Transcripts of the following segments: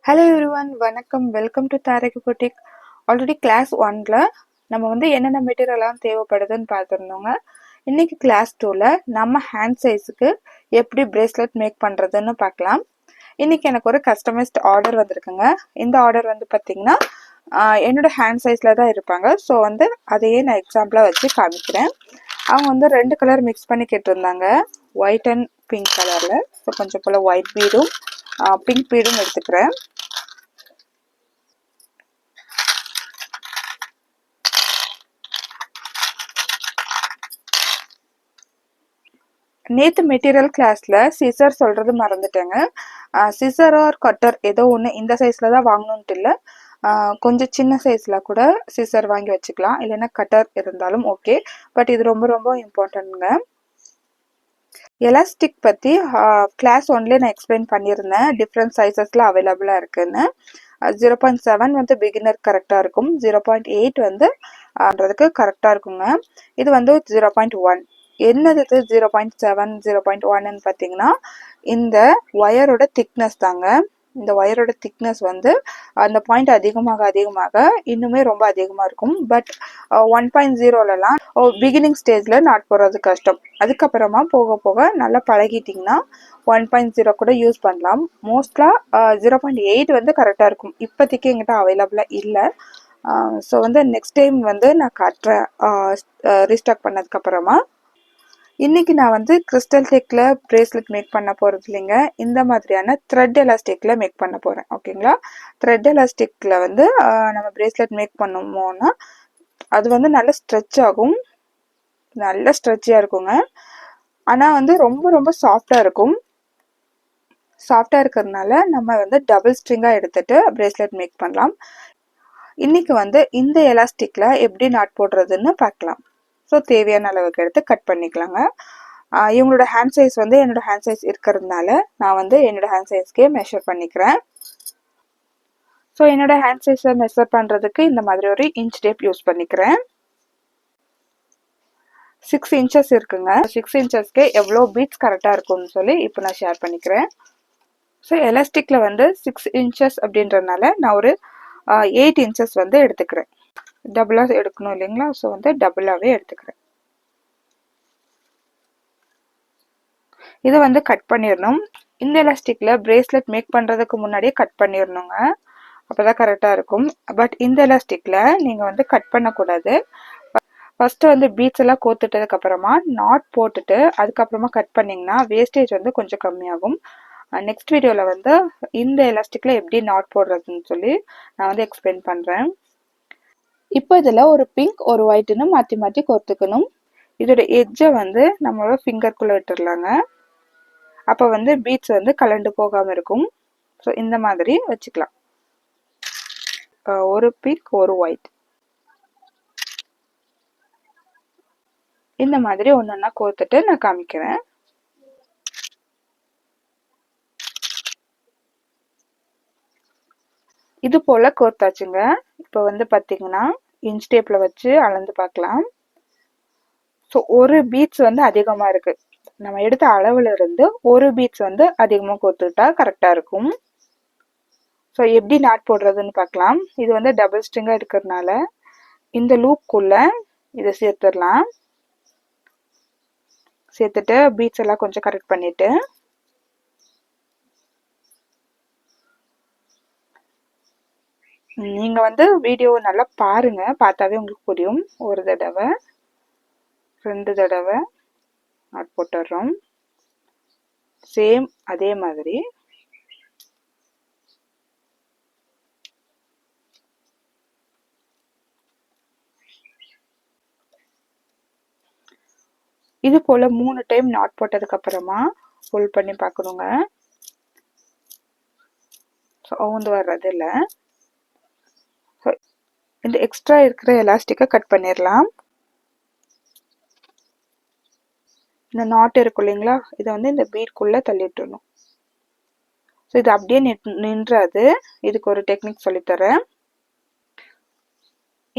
Hello everyone, வணக்கம். Welcome to Taraki boutique. Already class 1ல நம்ம வந்து என்னென்ன மெட்டீரியல்லாம் தேவைப்படுதுன்னு பார்த்துருந்தோங்க. இன்னைக்கு கிளாஸ் 2ல நம்ம ஹேண்ட் சைஸுக்கு எப்படி பிரேஸ்லெட் மேக் பண்ணுறதுன்னு பார்க்கலாம். இன்னைக்கு எனக்கு ஒரு கஸ்டமைஸ்ட் ஆர்டர் வந்திருக்குங்க. இந்த ஆர்டர் வந்து பார்த்தீங்கன்னா என்னோட ஹேண்ட் சைஸில் தான் இருப்பாங்க. ஸோ வந்து அதையே நான் எக்ஸாம்பிளாக வச்சு காமிக்கிறேன். அவங்க வந்து 2 கலர் மிக்ஸ் பண்ணி கேட்டிருந்தாங்க, ஒயிட் அண்ட் பிங்க் கலரில். ஸோ கொஞ்சம் போல் ஒயிட் பீடும் பிங்க் பீடும் எடுத்துக்கிறேன். நேற்று மெட்டீரியல் கிளாஸில் சிசர் சொல்கிறது மறந்துட்டேங்க. சிசர் ஆர் கட்டர் ஏதோ ஒன்று இந்த சைஸில் தான் வாங்கணுன்ட்டு இல்லை, கொஞ்சம் சின்ன சைஸில் கூட சிசர் வாங்கி வச்சுக்கலாம், இல்லைன்னா கட்டர் இருந்தாலும் ஓகே. பட் இது ரொம்ப ரொம்ப இம்பார்ட்டன்ட்ங்க. எலாஸ்டிக் பற்றி கிளாஸ் 1லேயே நான் எக்ஸ்பிளைன் பண்ணியிருந்தேன், டிஃப்ரெண்ட் சைஸஸில் அவைலபிளாக இருக்குதுன்னு. 0.7 வந்து பிகினர் கரெக்டாக இருக்கும், 0.8 வந்து ஆன்றதுக்கு கரெக்டாக இருக்குங்க. இது வந்து 0.1. என்னது 0.7 0.1ன்னு பார்த்தீங்கன்னா இந்த ஒயரோட திக்னஸ் தாங்க. இந்த ஒயரோட திக்னஸ் வந்து அந்த பாயிண்ட் அதிகமாக இன்னுமே ரொம்ப அதிகமாக இருக்கும். பட் 1.0லலாம் பிகினிங் ஸ்டேஜில் நாட் போடுறது கஷ்டம். அதுக்கப்புறமா போக போக நல்லா பழகிட்டிங்கன்னா 1.0 கூட யூஸ் பண்ணலாம். மோஸ்ட்லாக 0.8 வந்து கரெக்டாக இருக்கும். இப்போதைக்கு எங்கிட்ட அவைலபிளாக இல்லை. ஸோ வந்து நெக்ஸ்ட் டைம் வந்து நான் காட்டுறேன் ரீஸ்டாக் பண்ணதுக்கப்புறமா. இன்னைக்கு நான் வந்து கிறிஸ்டல் டெக்கில் பிரேஸ்லெட் மேக் பண்ண போகிறது இல்லைங்க, இந்த மாதிரியான த்ரெட் எலாஸ்டிக்கில் மேக் பண்ண போகிறேன். ஓகேங்களா? த்ரெட் எலாஸ்டிக்கில் வந்து நம்ம பிரேஸ்லெட் மேக் பண்ணுமோன்னா அது வந்து நல்ல ஸ்ட்ரெச் ஆகும், நல்ல ஸ்ட்ரெச்சியாக இருக்குங்க. ஆனால் வந்து ரொம்ப ரொம்ப சாஃப்டாக இருக்கும். சாஃப்டாக இருக்கிறதுனால நம்ம வந்து டபுள் ஸ்ட்ரிங்காக எடுத்துகிட்டு பிரேஸ்லெட் மேக் பண்ணலாம். இன்னைக்கு வந்து இந்த எலாஸ்டிக்கில் எப்படி நாட் போடுறதுன்னு பார்க்கலாம். ஸோ தேவையான அளவுக்கு எடுத்து கட் பண்ணிக்கலாங்க. இவங்களோட ஹேண்ட் சைஸ் வந்து என்னோட ஹேண்ட் சைஸ் இருக்கிறதுனால நான் வந்து என்னோட ஹேண்ட் சைஸ்க்கே மெஷர் பண்ணிக்கிறேன். ஸோ என்னோட ஹேண்ட் சைஸை மெஷர் பண்ணுறதுக்கு இந்த மாதிரி ஒரு இன்ச் டேப் யூஸ் பண்ணிக்கிறேன். 6 இன்ச்சஸ் இருக்குங்க. 6 இன்ச்சஸ்க்கு எவ்வளோ பீட்ஸ் கரெக்டாக இருக்கும்னு சொல்லி இப்போ நான் ஷேர் பண்ணிக்கிறேன். ஸோ எலாஸ்டிக்கில் வந்து 6 இன்ச்சஸ் அப்படின்றதுனால நான் ஒரு 8 இன்ச்சஸ் வந்து எடுத்துக்கிறேன். டபுளாக எடுக்கணும் இல்லைங்களா? ஸோ வந்து டபுளாகவே எடுத்துக்கிறேன். இது வந்து கட் பண்ணிடணும். இந்த எலாஸ்டிக்கில் பிரேஸ்லெட் மேக் பண்ணுறதுக்கு முன்னாடியே கட் பண்ணிடணுங்க, அப்போ தான் கரெக்டாக இருக்கும். பட் இந்த எலாஸ்டிக்கில் நீங்கள் வந்து கட் பண்ணக்கூடாது. ஃபஸ்ட்டு வந்து பீட்ஸ் எல்லாம் கோத்துட்டதுக்கப்புறமா நாட் போட்டுட்டு அதுக்கப்புறமா கட் பண்ணிங்கன்னா வேஸ்டேஜ் வந்து கொஞ்சம் கம்மியாகும். நெக்ஸ்ட் வீடியோவில் வந்து இந்த எலாஸ்டிக்கில் எப்படி நாட் போடுறதுன்னு சொல்லி நான் வந்து எக்ஸ்பிளைன் பண்ணுறேன். இப்போ இதில் ஒரு பிங்க் ஒரு ஒயிட்டுன்னு மாற்றி மாற்றி கோர்த்துக்கணும். இதோட எட்ஜை வந்து நம்மளோட ஃபிங்கருக்குள்ளே விட்டுடலாங்க. அப்போ வந்து பீட்ஸ் வந்து கலண்டு போகாமல் இருக்கும். ஸோ இந்த மாதிரி வச்சுக்கலாம். ஒரு பிங்க் ஒரு ஒயிட் இந்த மாதிரி ஒன்று ஒன்றா கோர்த்துட்டு நான் காமிக்கிறேன். இது போல் கோர்த்தாச்சுங்க. இப்போ வந்து பார்த்தீங்கன்னா இன்ச் டேப்பில் வச்சு அளந்து பார்க்கலாம். ஸோ ஒரு பீட்ஸ் வந்து அதிகமாக இருக்குது. நம்ம எடுத்த அளவில் இருந்து ஒரு பீட்ஸ் வந்து அதிகமாக கோர்த்துக்கிட்டா கரெக்டாக இருக்கும். ஸோ எப்படி நாட் போடுறதுன்னு பார்க்கலாம். இது வந்து டபுள் ஸ்ட்ரிங்காக இருக்கிறதுனால இந்த லூப்குள்ளே இதை சேர்த்துடலாம். சேர்த்துட்டு பீட்ஸ் எல்லாம் கொஞ்சம் கரெக்ட் பண்ணிவிட்டு நீங்கள் வந்து வீடியோ நல்லா பாருங்கள், பார்த்தாவே உங்களுக்கு புரியும். ஒரு தடவை 2 தடவை நாட் போட்டுடுறோம். சேம் அதே மாதிரி இது போல் 3 டைம் நாட் போட்டதுக்கப்புறமா ஃபுல் பண்ணி பார்க்கணுங்க. ஸோ அவுந்து வர்றது இல்லை. ஸோ இந்த எக்ஸ்ட்ரா இருக்கிற எலாஸ்டிக்கை கட் பண்ணிடலாம். இந்த நாட் இருக்கும் இல்லைங்களா, இதை வந்து இந்த பீட்குள்ளே தள்ளிட்டுணும். ஸோ இது அப்படியே நின்றாது. இதுக்கு ஒரு டெக்னிக் சொல்லித்தரேன்.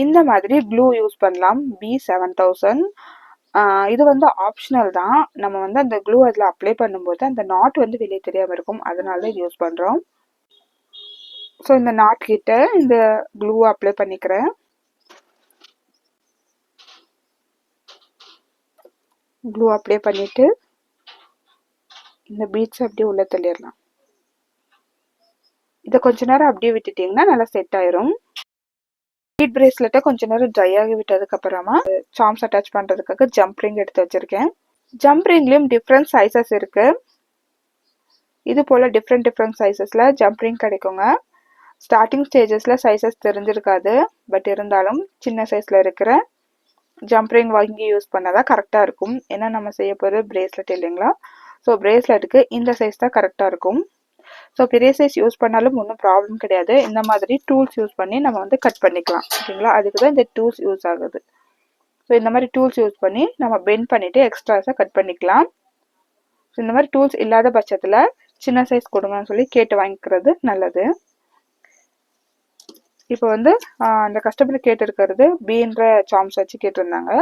இந்த மாதிரி க்ளூ யூஸ் பண்ணலாம், B7000. இது வந்து ஆப்ஷனல் தான். நம்ம வந்து அந்த க்ளூ அதில் அப்ளை பண்ணும்போது அந்த நாட் வந்து வெளியே தெரியாமல் இருக்கும், அதனால தான் இது யூஸ் பண்ணுறோம். ஸோ இந்த நாட் கிட்ட இந்த க்ளூ அப்ளை பண்ணிக்கிறேன். க்ளூ அப்ளை பண்ணிட்டு இந்த பீட்ஸ் அப்படியே உள்ள தள்ளிடலாம். இதை கொஞ்ச நேரம் அப்படியே விட்டுட்டீங்கன்னா நல்லா செட் ஆயிரும். பீட் பிரேஸ்லெட்டை கொஞ்ச நேரம் ட்ரை ஆகி விட்டதுக்கு அப்புறமா சார்ம்ஸ் அட்டாச் பண்றதுக்காக ஜம்ப் ரிங் எடுத்து வச்சிருக்கேன். ஜம்ப் ரிங்லயும் டிஃப்ரெண்ட் சைசஸ் இருக்கு. இது போல டிஃப்ரெண்ட் சைசஸ்ல ஜம்ப் ரிங் கிடைக்குங்க. ஸ்டார்டிங் ஸ்டேஜஸ்ல சைசஸ் தெரிஞ்சிருக்காது, பட் இருந்தாலும் சின்ன சைஸ்ல இருக்கிற ஜம்ப் ரிங் வாங்கி யூஸ் பண்ணாதான் கரெக்டா இருக்கும். ஏன்னா நம்ம செய்ய போறது பிரேஸ்லெட் இல்லைங்களா. ஸோ பிரேஸ்லெட்டுக்கு இந்த சைஸ் தான் கரெக்டா இருக்கும். ஸோ பெரிய சைஸ் யூஸ் பண்ணாலும் ஒன்றும் ப்ராப்ளம் கிடையாது. இந்த மாதிரி டூல்ஸ் யூஸ் பண்ணி நம்ம வந்து கட் பண்ணிக்கலாம், ஓகேங்களா. அதுக்கு தான் இந்த டூல்ஸ் யூஸ் ஆகுது. ஸோ இந்த மாதிரி டூல்ஸ் யூஸ் பண்ணி நம்ம பெண்ட் பண்ணிட்டு எக்ஸ்ட்ராஸாக கட் பண்ணிக்கலாம். ஸோ இந்த மாதிரி டூல்ஸ் இல்லாத பட்சத்தில் சின்ன சைஸ் கொடுங்கன்னு சொல்லி கேட்டு வாங்கிக்கிறது நல்லது. இப்போ வந்து அந்த கஸ்டமர் கேட்டிருக்கிறது பீன்ற சார்ம்ஸ் வச்சு கேட்டிருந்தாங்க.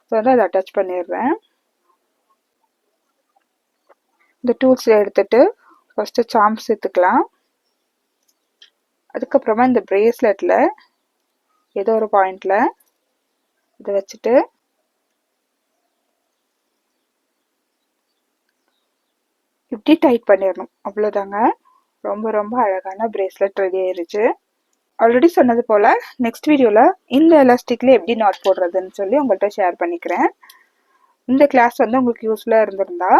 ஸோ வந்து அதை அட்டாச் பண்ணிடுறேன். இந்த டூல்ஸ் எடுத்துட்டு ஃபர்ஸ்ட் சார்ம்ஸ் சேர்த்துக்கலாம். அதுக்கப்புறமா இந்த பிரேஸ்லெட்ல ஏதோ ஒரு பாயிண்ட்ல இதை வச்சுட்டு இப்படி டைட் பண்ணிடணும். அவ்வளோதாங்க. ரொம்ப ரொம்ப அழகான பிரேஸ்லெட் ரெடி ஆயிருச்சு. ஆல்ரெடி சொன்னது போல நெக்ஸ்ட் வீடியோல இந்த எலாஸ்டிக்ல எப்படி நாட் போடுறதுன்னு சொல்லி உங்கள்கிட்ட ஷேர் பண்ணிக்கிறேன். இந்த கிளாஸ் வந்து உங்களுக்கு யூஸ்ஃபுல்லா இருந்திருந்தா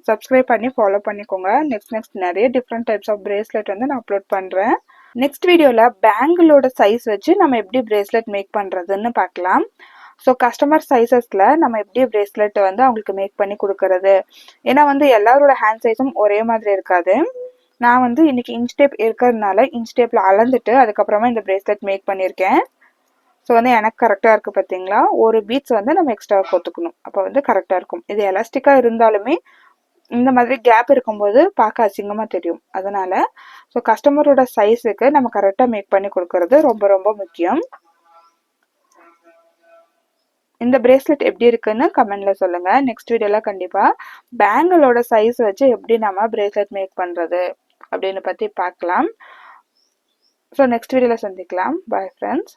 சப்ஸ்கிரைப் பண்ணி ஃபாலோ பண்ணிக்கோங்க. நெக்ஸ்ட் நிறைய டிஃப்ரெண்ட் டைப்ஸ் ஆஃப் பிரேஸ்லெட் வந்து நான் அப்லோட் பண்றேன். நெக்ஸ்ட் வீடியோல பேங்கிளோட சைஸ் வச்சு நம்ம எப்படி பிரேஸ்லெட் மேக் பண்றதுன்னு பார்க்கலாம். ஸோ கஸ்டமர் சைஸஸ்ல நம்ம எப்படி பிரேஸ்லெட் வந்து அவங்களுக்கு மேக் பண்ணி கொடுக்கறது. ஏன்னா வந்து எல்லாரோட ஹேண்ட் சைஸும் ஒரே மாதிரி இருக்காது. நான் வந்து இன்னைக்கு இன்ச் டேப் இருக்கிறதுனால இன்ச் டேப்ல அளந்துட்டு அதுக்கப்புறமா இந்த பிரேஸ்லெட் மேக் பண்ணியிருக்கேன். ஸோ வந்து எனக்கு கரெக்டாக இருக்குது பார்த்தீங்களா. ஒரு பீட்ஸ் வந்து நம்ம எக்ஸ்ட்ரா கொத்துக்கணும், அப்போ வந்து கரெக்டாக இருக்கும். இது எலாஸ்டிக்காக இருந்தாலுமே இந்த மாதிரி கேப் இருக்கும்போது பார்க்க அசிங்கமாக தெரியும். அதனால ஸோ கஸ்டமரோட சைஸுக்கு நம்ம கரெக்டாக மேக் பண்ணி கொடுக்கறது ரொம்ப ரொம்ப முக்கியம். இந்த பிரேஸ்லெட் எப்படி இருக்குன்னு கமெண்ட்ல சொல்லுங்க. நெக்ஸ்ட் வீடியோல கண்டிப்பா பேங்கிளோட சைஸ் வச்சு எப்படி நம்ம பிரேஸ்லெட் மேக் பண்றது அப்படின்னு பத்தி பார்க்கலாம். ஸோ நெக்ஸ்ட் வீடியோல சந்திக்கலாம். Bye friends.